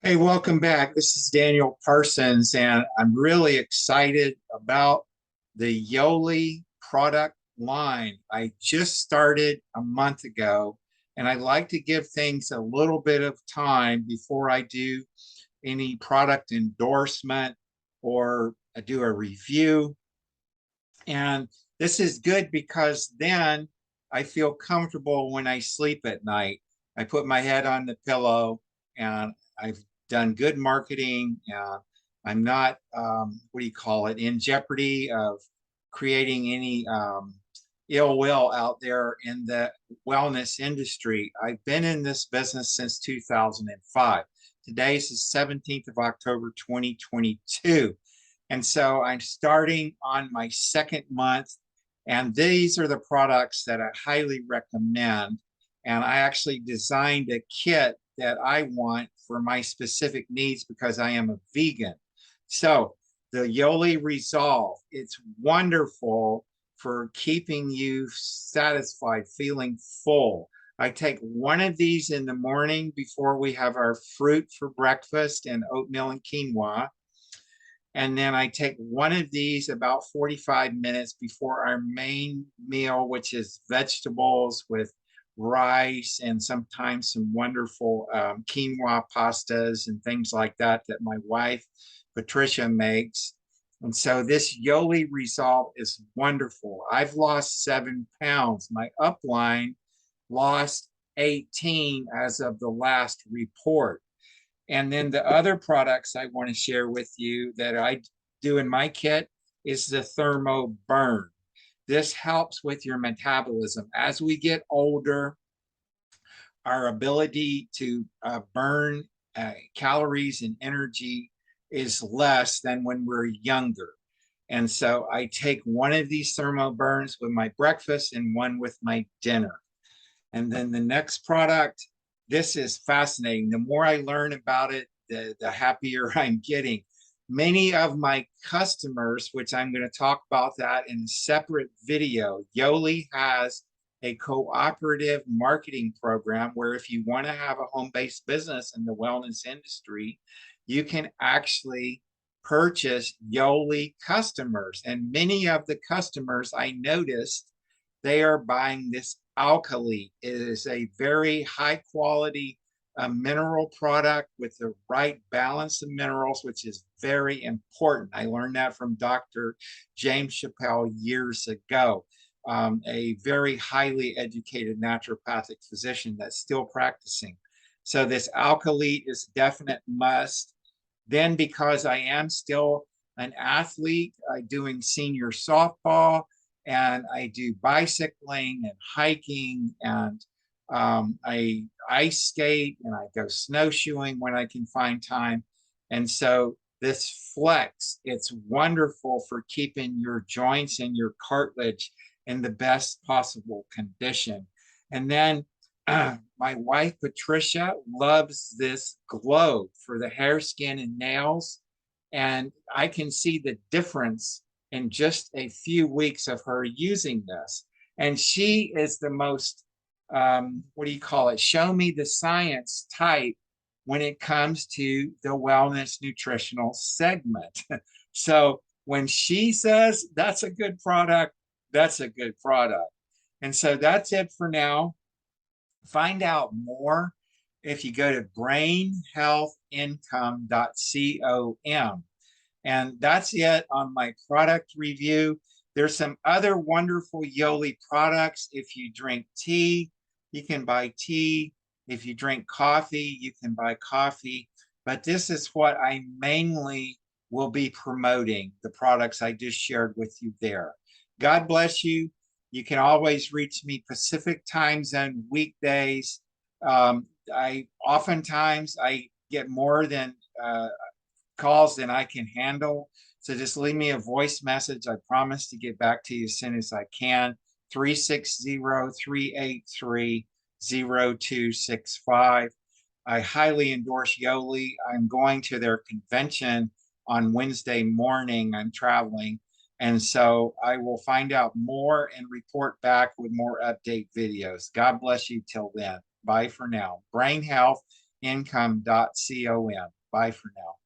Hey, welcome back. This is Daniel Parsons, and I'm really excited about the Yoli product line. I just started a month ago, and I like to give things a little bit of time before I do any product endorsement or I do a review. And this is good because then I feel comfortable when I sleep at night. I put my head on the pillow and I've done good marketing. I'm not, what do you call it, in jeopardy of creating any ill will out there in the wellness industry. I've been in this business since 2005. Today is the 17th of October, 2022. And so I'm starting on my second month, and these are the products that I highly recommend. And I actually designed a kit that I want for my specific needs because I am a vegan. So the Yoli Resolve, it's wonderful for keeping you satisfied, feeling full. I take one of these in the morning before we have our fruit for breakfast and oatmeal and quinoa. And then I take one of these about 45 minutes before our main meal, which is vegetables with rice and sometimes some wonderful quinoa pastas and things like that that my wife, Patricia, makes. And so this Yoli Resolve is wonderful. I've lost 7 pounds. My upline lost 18 as of the last report. And then the other products I want to share with you that I do in my kit is the Thermo Burn. This helps with your metabolism. As we get older, our ability to burn calories and energy is less than when we're younger. And so I take one of these Thermo Burns with my breakfast and one with my dinner. And then the next product, this is fascinating. The more I learn about it, the happier I'm getting. Many of my customers, which I'm going to talk about that in a separate video, Yoli has a cooperative marketing program where if you want to have a home-based business in the wellness industry, you can actually purchase Yoli customers. And many of the customers I noticed, they are buying this alkali. It is a very high quality mineral product with the right balance of minerals, which is very important. I learned that from Dr. James Chappelle years ago, a very highly educated naturopathic physician that's still practicing. So this alkali is a definite must. Then because I am still an athlete, I'm doing senior softball, and I do bicycling and hiking, and I ice skate and I go snowshoeing when I can find time. And so this Flex, it's wonderful for keeping your joints and your cartilage in the best possible condition. And then my wife, Patricia, loves this Glow for the hair, skin, and nails. And I can see the difference in just a few weeks of her using this. And she is the most, what do you call it? Show me the science type when it comes to the wellness nutritional segment. So when she says that's a good product, that's a good product. And so that's it for now. Find out more if you go to brainhealthincome.com. And that's it on my product review. There's some other wonderful Yoli products. If you drink tea, you can buy tea. If you drink coffee, you can buy coffee. But this is what I mainly will be promoting, the products I just shared with you there. God bless you. You can always reach me Pacific time zone weekdays. I oftentimes I get more than calls than I can handle. So just leave me a voice message. I promise to get back to you as soon as I can. 360-383-0265. I highly endorse Yoli. I'm going to their convention on Wednesday morning. I'm traveling. And so I will find out more and report back with more update videos. God bless you till then. Bye for now. Brain Health income.com. Bye for now.